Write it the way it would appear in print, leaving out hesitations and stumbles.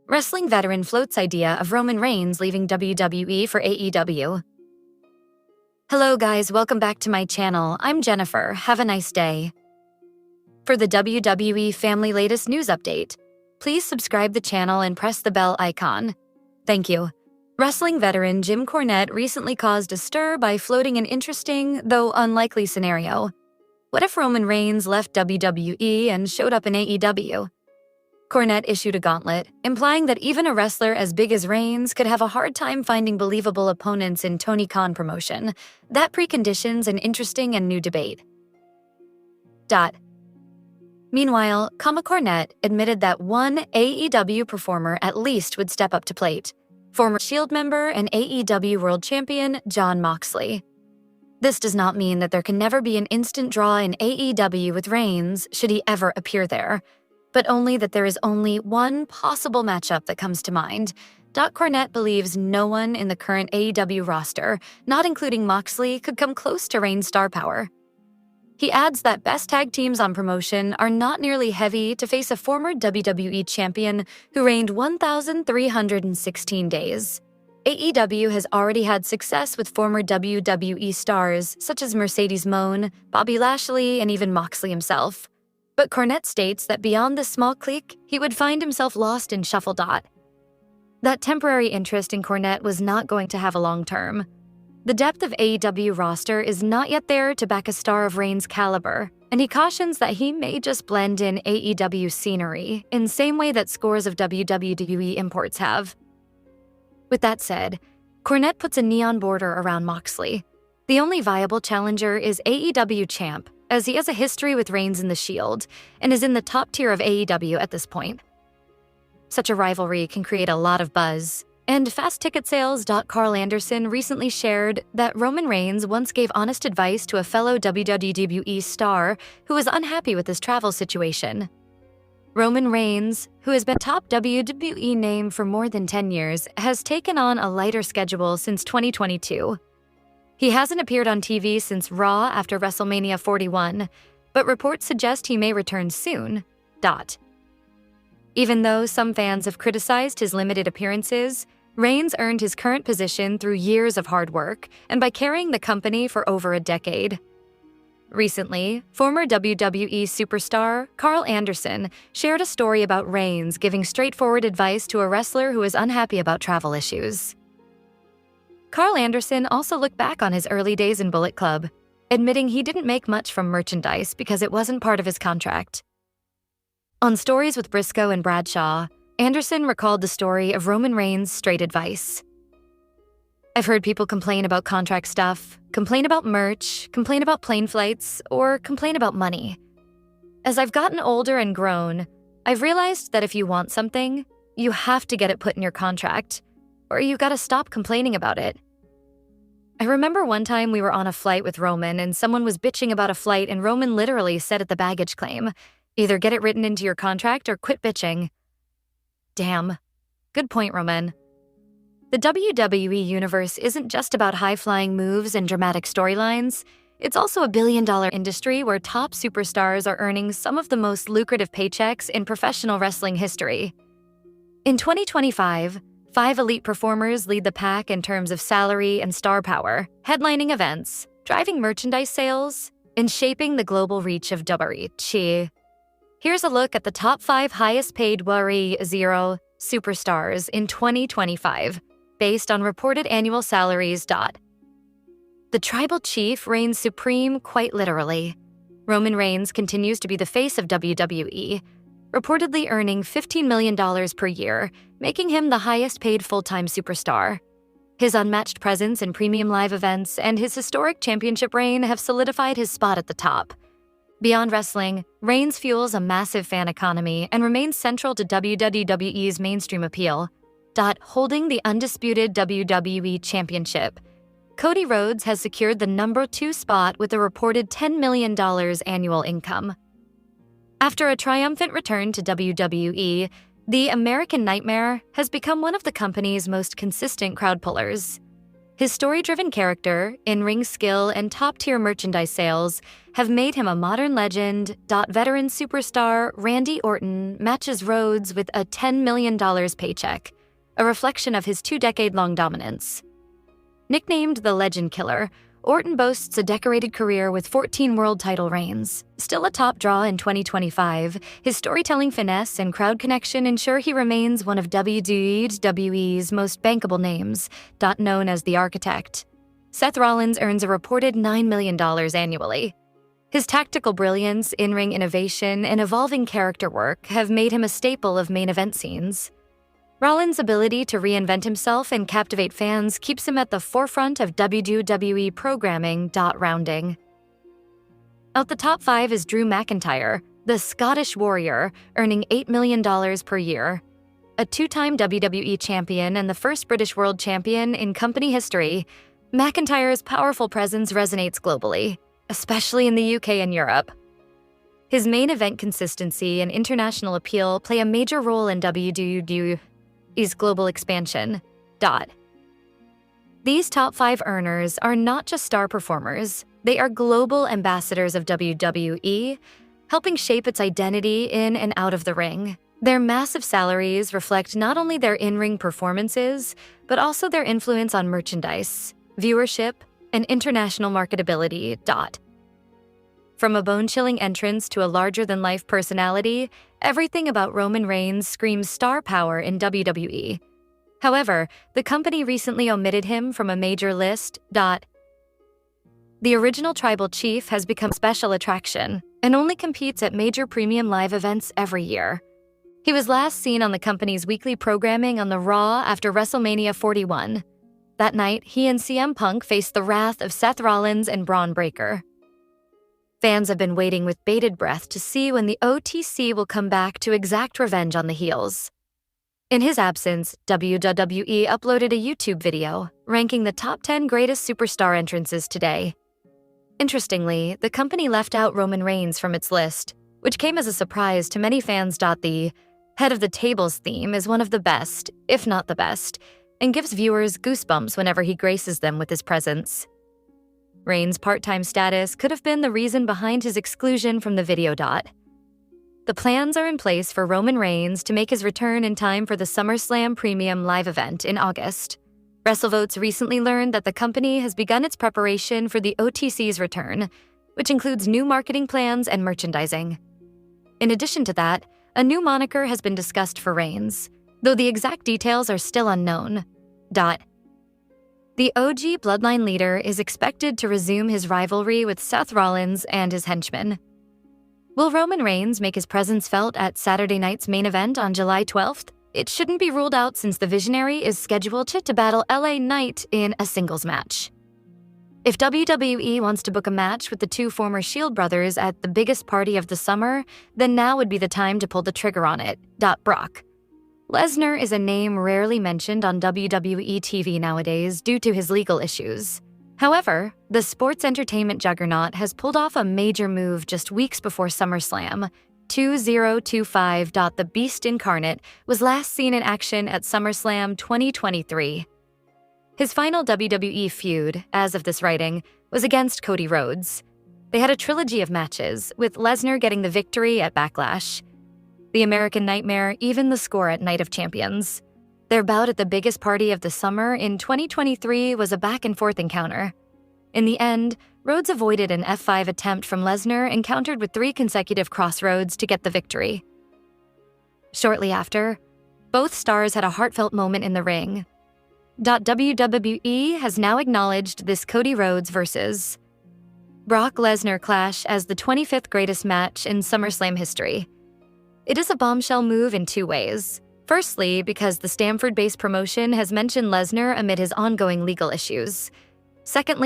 Wrestling veteran floats idea of Roman Reigns leaving WWE for AEW. Hello guys, welcome back to my channel. I'm Jennifer. Have a nice day. For the WWE family latest news update, please subscribe the channel and press the bell icon. Thank you. Wrestling veteran Jim Cornette recently caused a stir by floating an interesting, though unlikely scenario. What if Roman Reigns left WWE and showed up in AEW? Cornette issued a gauntlet, implying that even a wrestler as big as Reigns could have a hard time finding believable opponents in Tony Khan promotion. That preconditions an interesting and new debate. Meanwhile, Cornette admitted that one AEW performer at least would step up to plate: former Shield member and AEW World Champion Jon Moxley. This does not mean that there can never be an instant draw in AEW with Reigns should he ever appear there, but only that there is only one possible matchup that comes to mind. Cornette believes no one in the current AEW roster, not including Moxley, could come close to Reigns' star power. He adds that best tag teams on promotion are not nearly heavy to face a former WWE champion who reigned 1,316 days. AEW has already had success with former WWE stars such as Mercedes Moné, Bobby Lashley, and even Moxley himself. But Cornette states that beyond this small clique, he would find himself lost in shuffle. That temporary interest in Cornette was not going to have a long term. The depth of AEW roster is not yet there to back a star of Reigns' caliber, and he cautions that he may just blend in AEW scenery in the same way that scores of WWE imports have. With that said, Cornette puts a neon border around Moxley. The only viable challenger is AEW champ, as he has a history with Reigns in the Shield and is in the top tier of AEW at this point. Such a rivalry can create a lot of buzz, and Fast Ticket Sales. Carl Anderson recently shared that Roman Reigns once gave honest advice to a fellow WWE star who was unhappy with his travel situation. Roman Reigns, who has been top WWE name for more than 10 years, has taken on a lighter schedule since 2022. He hasn't appeared on TV since Raw after WrestleMania 41, but reports suggest he may return soon. Even though some fans have criticized his limited appearances, Reigns earned his current position through years of hard work and by carrying the company for over a decade. Recently, former WWE superstar Carl Anderson shared a story about Reigns giving straightforward advice to a wrestler who is unhappy about travel issues. Carl Anderson also looked back on his early days in Bullet Club, admitting he didn't make much from merchandise because it wasn't part of his contract. On Stories with Briscoe and Bradshaw, Anderson recalled the story of Roman Reigns' straight advice. "I've heard people complain about contract stuff, complain about merch, complain about plane flights, or complain about money. As I've gotten older and grown, I've realized that if you want something, you have to get it put in your contract, or you gotta stop complaining about it." I remember one time we were on a flight with Roman and someone was bitching about a flight and Roman literally said at the baggage claim, "Either get it written into your contract or quit bitching." Damn. Good point, Roman. The WWE universe isn't just about high-flying moves and dramatic storylines. It's also a billion-dollar industry where top superstars are earning some of the most lucrative paychecks in professional wrestling history. In 2025, 5 elite performers lead the pack in terms of salary and star power, headlining events, driving merchandise sales, and shaping the global reach of WWE. Here's a look at the top 5 highest-paid WRE0 superstars in 2025, based on reported annual salaries. The tribal chief reigns supreme quite literally. Roman Reigns continues to be the face of WWE, reportedly earning $15 million per year, making him the highest-paid full-time superstar. His unmatched presence in premium live events and his historic championship reign have solidified his spot at the top. Beyond wrestling, Reigns fuels a massive fan economy and remains central to WWE's mainstream appeal. Holding the undisputed WWE Championship, Cody Rhodes has secured the number 2 spot with a reported $10 million annual income. After a triumphant return to WWE, the American Nightmare has become one of the company's most consistent crowd pullers. His story-driven character, in-ring skill, and top-tier merchandise sales have made him a modern legend. Veteran superstar Randy Orton matches Rhodes with a $10 million paycheck, a reflection of his two-decade-long dominance. Nicknamed the Legend Killer, Orton boasts a decorated career with 14 world title reigns. Still a top draw in 2025, his storytelling finesse and crowd connection ensure he remains one of WWE's most bankable names. Known as the Architect, Seth Rollins earns a reported $9 million annually. His tactical brilliance, in-ring innovation, and evolving character work have made him a staple of main event scenes. Rollins' ability to reinvent himself and captivate fans keeps him at the forefront of WWE programming. Rounding out the top 5 is Drew McIntyre, the Scottish Warrior, earning $8 million per year. A two-time WWE champion and the first British world champion in company history, McIntyre's powerful presence resonates globally, especially in the UK and Europe. His main event consistency and international appeal play a major role in WWE's global expansion. These top 5 earners are not just star performers, they are global ambassadors of WWE, helping shape its identity in and out of the ring. Their massive salaries reflect not only their in-ring performances, but also their influence on merchandise, viewership, and international marketability. From a bone-chilling entrance to a larger-than-life personality, everything about Roman Reigns screams star power in WWE. However, the company recently omitted him from a major list. The original tribal chief has become a special attraction and only competes at major premium live events every year. He was last seen on the company's weekly programming on the Raw after WrestleMania 41. That night, he and CM Punk faced the wrath of Seth Rollins and Braun Breaker. Fans have been waiting with bated breath to see when the OTC will come back to exact revenge on the heels. In his absence, WWE uploaded a YouTube video ranking the top 10 greatest superstar entrances today. Interestingly, the company left out Roman Reigns from its list, which came as a surprise to many fans. The Head of the Tables theme is one of the best, if not the best, and gives viewers goosebumps whenever he graces them with his presence. Reigns' part-time status could have been the reason behind his exclusion from the video. The plans are in place for Roman Reigns to make his return in time for the SummerSlam Premium live event in August. WrestleVotes recently learned that the company has begun its preparation for the OTC's return, which includes new marketing plans and merchandising. In addition to that, a new moniker has been discussed for Reigns, though the exact details are still unknown. The OG Bloodline leader is expected to resume his rivalry with Seth Rollins and his henchmen. Will Roman Reigns make his presence felt at Saturday night's main event on July 12th? It shouldn't be ruled out since the Visionary is scheduled to battle LA Knight in a singles match. If WWE wants to book a match with the two former Shield brothers at the biggest party of the summer, then now would be the time to pull the trigger on it. Brock Lesnar is a name rarely mentioned on WWE TV nowadays due to his legal issues. However, the sports entertainment juggernaut has pulled off a major move just weeks before SummerSlam. 2025. The Beast Incarnate was last seen in action at SummerSlam 2023. His final WWE feud, as of this writing, was against Cody Rhodes. They had a trilogy of matches, with Lesnar getting the victory at Backlash. The American Nightmare evened the score at Night of Champions. Their bout at the biggest party of the summer in 2023 was a back-and-forth encounter. In the end, Rhodes avoided an F5 attempt from Lesnar and countered with 3 consecutive crossroads to get the victory. Shortly after, both stars had a heartfelt moment in the ring. WWE has now acknowledged this Cody Rhodes vs. Brock Lesnar clash as the 25th greatest match in SummerSlam history. It is a bombshell move in 2 ways. Firstly, because the Stamford-based promotion has mentioned Lesnar amid his ongoing legal issues. Secondly,